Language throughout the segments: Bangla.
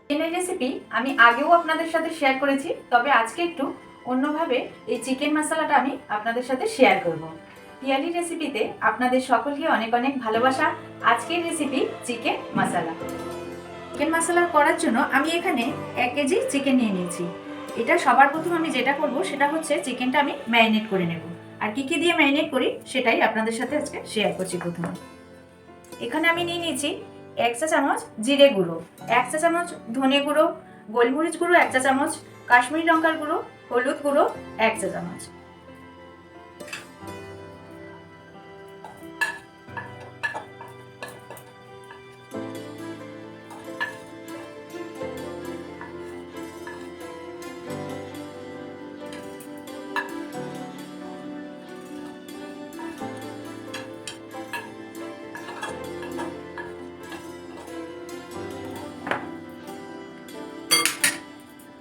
চিকেনের রেসিপি আমি আগেও আপনাদের সাথে শেয়ার করেছি, তবে আজকে একটু অন্যভাবে এই চিকেন মশলাটা আমি আপনাদের সাথে শেয়ার করব। পিয়ালি রেসিপিতে আপনাদের সকলকে অনেক অনেক ভালোবাসা। আজকের রেসিপি চিকেন মশলা। চিকেন মশলা করার জন্য আমি এখানে 1 কেজি চিকেন নিয়ে নিয়েছি। এটা সবার প্রথম আমি যেটা করব সেটা হচ্ছে চিকেনটা আমি ম্যারিনেট করে নেব। আর কি কি দিয়ে ম্যারিনেট করি সেটাই আপনাদের সাথে আজকে শেয়ার করছি। প্রথমে এখানে আমি নিয়ে নিয়েছি 1 চা চামচ জিরে গুঁড়ো, 1 চা চামচ ধনে গুঁড়ো, গোলমরিচ গুঁড়ো 1 চা চামচ, কাশ্মীরি লঙ্কার গুঁড়ো, হলুদ গুঁড়ো 1 চা চামচ।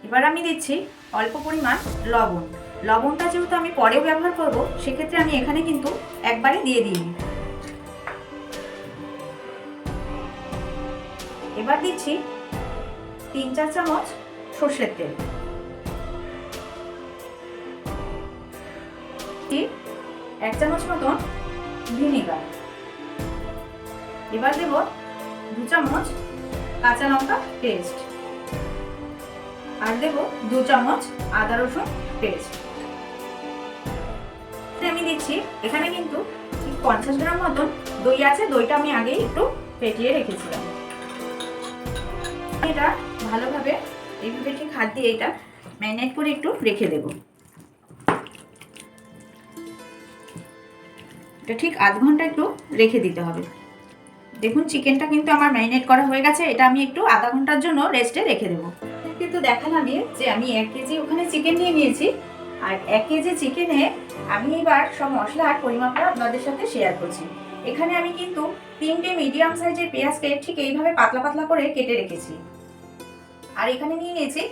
এবার আমি দিচ্ছি অল্প পরিমাণ লবণ। লবণটা যেহেতু আমি পরেও ব্যবহার করব, সেক্ষেত্রে আমি এখানে কিন্তু একবারে দিয়ে দিই। এবার দিচ্ছি 3-4 চামচ সর্ষের তেল, 1 চামচ মতন ভিনেগার। এবার দেব 2 চামচ কাঁচা লঙ্কা পেস্ট, আর দেব 2 চামচ আদা রসুন পেস্ট। আমি দিচ্ছি এখানে কিন্তু 50 গ্রাম মতন দই আছে। দইটা আমি আগেই একটু ফেটিয়ে রেখেছিলাম। এটা ভালোভাবে এইভাবে ঠিক হাত দিয়ে এটা ম্যারিনেট করে একটু রেখে দেব। এটা ঠিক আধ ঘন্টা একটু রেখে দিতে হবে। দেখুন চিকেনটা কিন্তু আমার ম্যারিনেট করা হয়ে গেছে। এটা আমি একটু আধা ঘন্টার জন্য রেস্টে রেখে দেবো। কিন্তু দেখালাম যে আমি 1 কেজি ওখানে চিকেন নিয়ে নিয়েছি, আর 1 কেজি চিকেনে আমি এবার সব মশলার পরিমাপটা আপনাদের সাথে শেয়ার করছি। এখানে আমি কিন্তু 3টে মিডিয়াম সাইজের পেঁয়াজকে ঠিক এইভাবে পাতলা পাতলা করে কেটে রেখেছি। আর এখানে নিয়ে নিয়েছি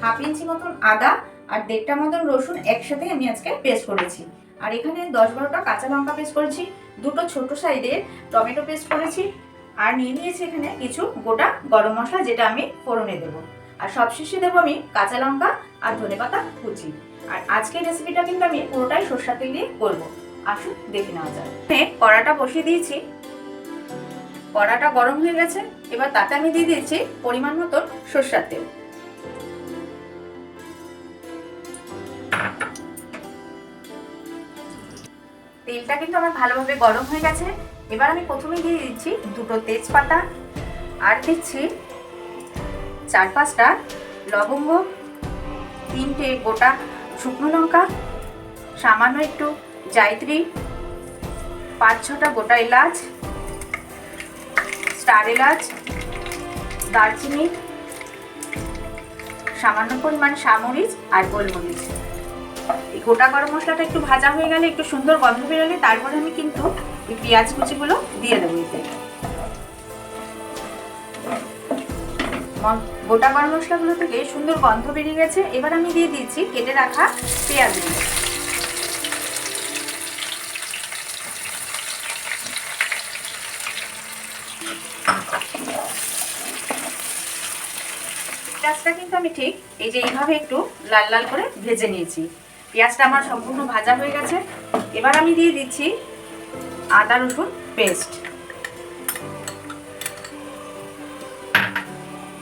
1/2 ইঞ্চি মতন আদা আর 1.5টা মতন রসুন একসাথে আমি আজকে পেস্ট করেছি। আর এখানে 10-12টা কাঁচা লঙ্কা পেস্ট করেছি, 2টো ছোট সাইজের টমেটো পেস্ট করেছি। আর নিয়ে নিয়েছি এখানে কিছু গোটা গরম মশলা, যেটা আমি ফোড়নে দেবো। আর সবশেষে দেবো আমি কাঁচা লঙ্কা আর ধনেপাতা কুচি। আর আজকের রেসিপিটা কিন্তু আমি পুরোটাই সরষের তেল দিয়ে করবো। আসুন দেখে নেওয়া যায়। কড়াটা বসিয়ে দিয়েছি, কড়াটা গরম হয়ে গেছে। এবার তাতে আমি দিয়ে দিয়েছি পরিমাণ মতন সরষের তেল। তেলটা কিন্তু আমার ভালোভাবে গরম হয়ে গেছে। এবার আমি প্রথমে দিয়ে দিচ্ছি 2টো তেজপাতা, আর দিচ্ছি 4-5টা লবঙ্গ, 3টে গোটা শুকনো লঙ্কা, সামান্য একটু জায়ত্রী, 5-6টা গোটা এলাচ, স্টার এলাচ, দারচিনি, সামান্য পরিমাণ সামরিচ আর গোলমরিচ। এই গোটা গরম মশলাটা একটু ভাজা হয়ে গেলে, একটু সুন্দর গন্ধ বেরোলে, তারপরে আমি কিন্তু এই পেঁয়াজ কুচিগুলো দিয়ে দেবো। এতে গোটা গরম মশলাগুলো থেকে সুন্দর গন্ধ বেরিয়ে গেছে। এবার আমি দিয়ে দিচ্ছি কেটে রাখা পেঁয়াজগুলো। পেঁয়াজটা কিন্তু আমি ঠিক এই যে এইভাবে একটু লাল লাল করে ভেজে নিয়েছি। পেঁয়াজটা আমার সম্পূর্ণ ভাজা হয়ে গেছে। এবার আমি দিয়ে দিচ্ছি আদা রসুন পেস্ট,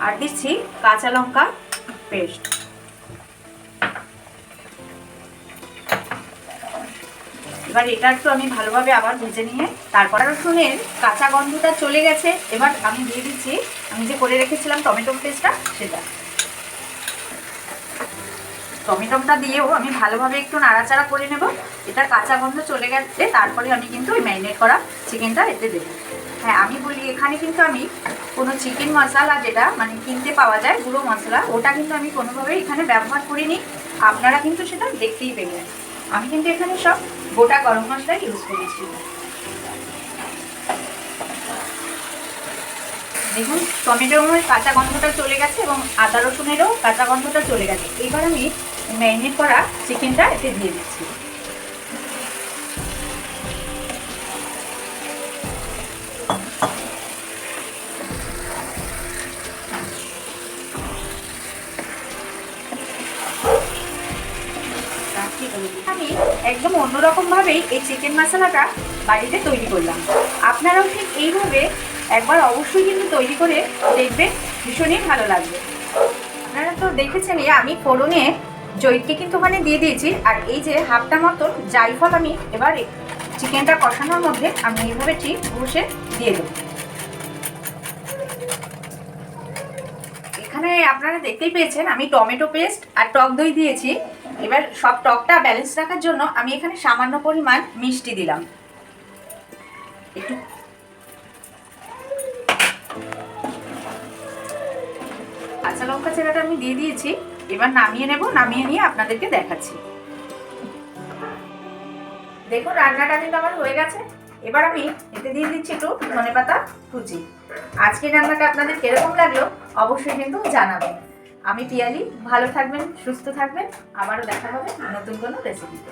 আর দিচ্ছি কাঁচা লঙ্কা পেস্ট। এবার এটা একটু আমি ভালোভাবে আবার ভেজে নিয়ে তারপর রসুনের কাঁচা গন্ধটা চলে গেছে। এবার আমি দিয়ে দিচ্ছি আমি যে করে রেখেছিলাম টমেটো পেস্টটা, সেটা। টমেটোটা দিয়েও আমি ভালোভাবে একটু নাড়াচাড়া করে নেব। এটা কাঁচা গন্ধ চলে গেছে, তারপরে আমি কিন্তু ওই ম্যারিনেট করা চিকেনটা এতে দেবো। হ্যাঁ, আমি বলি এখানে কিন্তু আমি কোনো চিকেন মশলা, যেটা মানে কিনতে পাওয়া যায় গুঁড়ো মশলা, ওটা কিন্তু আমি কোনোভাবেই এখানে ব্যবহার করিনি। আপনারা কিন্তু সেটা দেখতেই পেলেন। আমি কিন্তু এখানে সব গোটা গরম মশলা ইউজ করেছি। দেখুন টমেটোর কাঁচা গন্ধটা চলে গেছে এবং আদা রসুনেরও কাঁচা গন্ধটা চলে গেছে। এবার আমি ম্যারিনেট করা চিকেনটা এতে দিয়ে দিচ্ছি। আমি একদম অন্যরকমভাবেই এই চিকেন মশলাটা বাড়িতে তৈরি করলাম। আপনারাও ঠিক এইভাবে একবার অবশ্যই কিন্তু তৈরি করে দেখবেন, ভীষণই ভালো লাগবে। আপনারা তো দেখেছেনই আমি ফোড়নে জৈত্রী কিন্তু ওখানে দিয়ে দিয়েছি, আর এই যে হাফটা মতন জায়ফল আমি এবার চিকেনটা কষানোর মধ্যে আমি এইভাবে ঠিক বসে দিয়ে দেবো। এখানে আপনারা দেখতেই পেয়েছেন আমি টমেটো পেস্ট আর টক দই দিয়েছি। এবার সব টকটা ব্যালেন্স রাখার জন্য আমি এখানে সামান্য পরিমাণ মিষ্টি দিলাম, একটু কাঁচা লঙ্কা চেরাটা আমি দিয়ে দিয়েছি। এবার নামিয়ে নেব, নামিয়ে নিয়ে আপনাদেরকে দেখাচ্ছি। দেখুন রান্নাটা কিন্তু আমার হয়ে গেছে। এবার আমি এতে দিয়ে দিচ্ছি একটু ধনেপাতা কুচি। আজকের রান্নাটা আপনাদের কিরকম লাগলো অবশ্যই কিন্তু জানাবেন। আমি পিয়ালি, ভালো থাকবেন, সুস্থ থাকবেন, আবারও দেখা হবে নতুন কোনো রেসিপিতে।